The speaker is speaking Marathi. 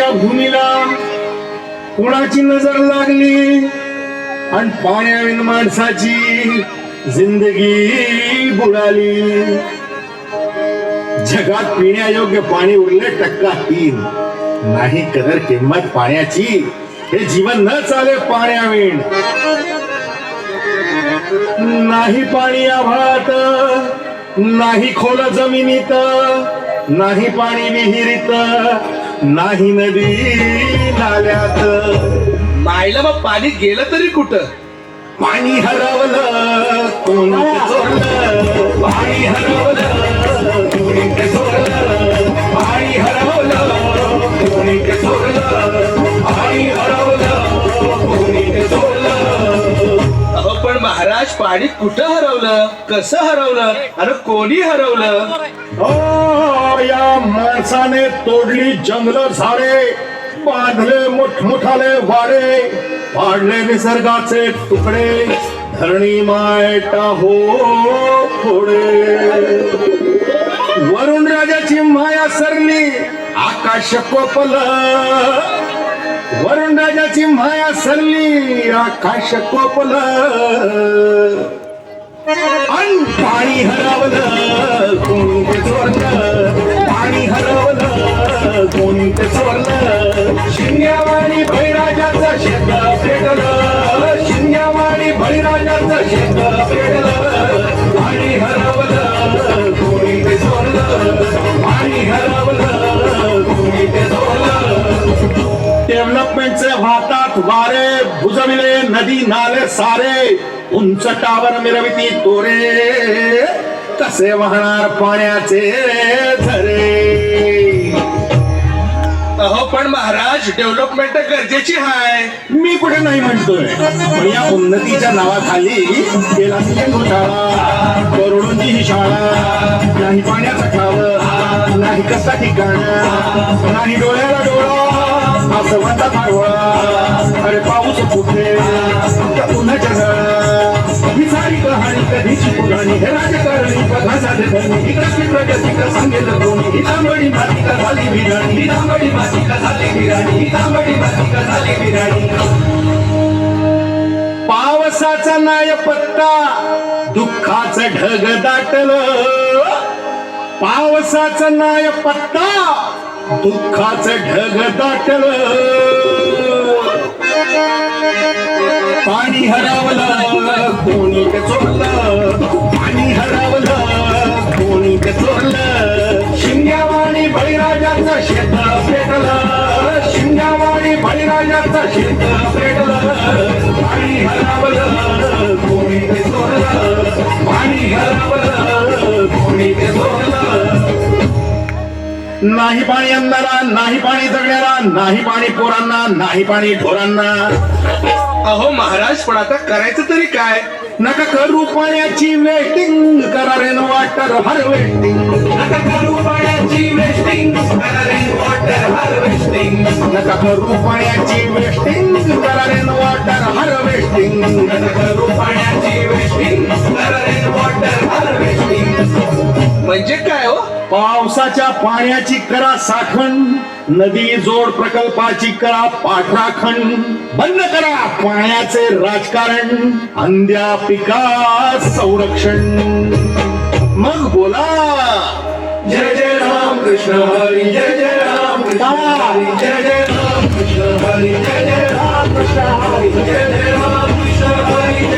या भूमीला कोणाची नजर लागली आणि पाण्याविन माणसाची जिंदगी बुडाली. जगात पिण्यायोग्य पाणी उरले 3%. नाही कदर किंमत पाण्याची, हे जीवन न चाले पाण्याविण. नाही पाणी आभाळात, नाही खोल जमिनीत, नाही पाणी विहिरीत, नाही नदी नाल्यात. मायला मग पाणी गेलं तरी कुठं? पाणी हरवलं कोणी ते चोरलं, पाणी हरवलं कोणी ते चोरलं, पाणी हरवलं कोणी ते चोरलं, पाणी हरवलं कोणी ते चोरलं. अहो पण महाराज पाणी कुठं हरवलं, कसं हरवलं आणि कोणी हरवलं? या माणसाने तोडली जंगल झाडे, बांधले मोठमोठाले वाडे, पाडले निसर्गाचे तुकडे, धरणी मायटा हो फोडे. वरुण राजाची माया सरली आकाश कोपलं, वरुण राजाची माया सरली आकाश कोपलं. आणि पाणी हरवलं कोणी ते चोरलं, पाणी हरवलं कोणी ते चोरलं. शिंग्यावाणी बळीराजाचं शेत पेटलं, शिंग्यावाणी बळीराजाचं शेत पेटलं. पाणी हरवलं कोणी ते चोरलं, पाणी हरवलं कोणी ते चोरलं. डेव्हलपमेंटचे वाहतात वारे, बुजविले नदी नाले सारे, उंच टावर मिरविती तोरे, कसे वाहणार पाण्याचे झरे. अहो पण महाराज डेव्हलपमेंट गरजेची आहे. मी कुठे नाही म्हणतोय, पण या उन्नतीच्या नावाखाली केला घोटाळा. करोडोंची ही शाळा, नाही पाण्याचा ठाव, नाही कसा ठिकाण, नाही डोळ्याला डोळा, असं म्हणतात मारवळा. अरे पाऊस कुठे उन्हाच्या झळा, ही सारी कहाणी कधीची पुराणी, हे राजकारणी बघा साधे धरणी, इकडं तिकडं तिकडं सांगेल कोणी. ही तांबडी माती का झाली बिराणी, ही तांबडी माती का झाली बिराणी, ही तांबडी माती का झाली बिराणी. पावसाचा नाय पत्ता, दुःखाचं ढग दाटलं, पावसाचा नाय पत्ता, दुःखाचं ढग दाटलं. पाणी हरवलं कोणी ते चोरलं, पाणी हरवलं कोणी ते चोरलं. शिंग्यावाणी बळीराजाचं शेत पेटलं, शिंग्यावाणी बळीराजाचं शेत पेटलं. पाणी हरवलं कोणी ते चोरलं, पाणी हरवलं कोणी ते चोरलं. नाही पाणी अंधारा, नाही पाणी जगण्याला, नाही पाणी पोरांना, नाही पाणी ढोरांना. अहो महाराज पण आता करायचं तरी काय? नका करू पाण्याची वेस्टिंग, करा रेन वॉटर हार्वेस्टिंग. नका करू पाण्याची वेस्टिंग, करा रेन वॉटर हार्वेस्टिंग. नका करू पाण्याची वेस्टिंग, करा रेन वॉटर हार्वेस्टिंग. नका करू पाण्याची वेस्टिंग, करा रेन वॉटर हार्वेस्टिंग. म्हणजे काय हो? पावसाच्या पाण्याची करा साठवण, नदी जोड प्रकल्पाची करा पाठराखण. बंद करा पाण्याचे राजकारण, अंध्या पिका संरक्षण. मग बोला जय जय राम कृष्ण हरी, जय जय राम कृष्ण हरी, जय जय राम कृष्ण हरी, जय जय राम कृष्ण हरी, जय जय राम कृष्ण हरी.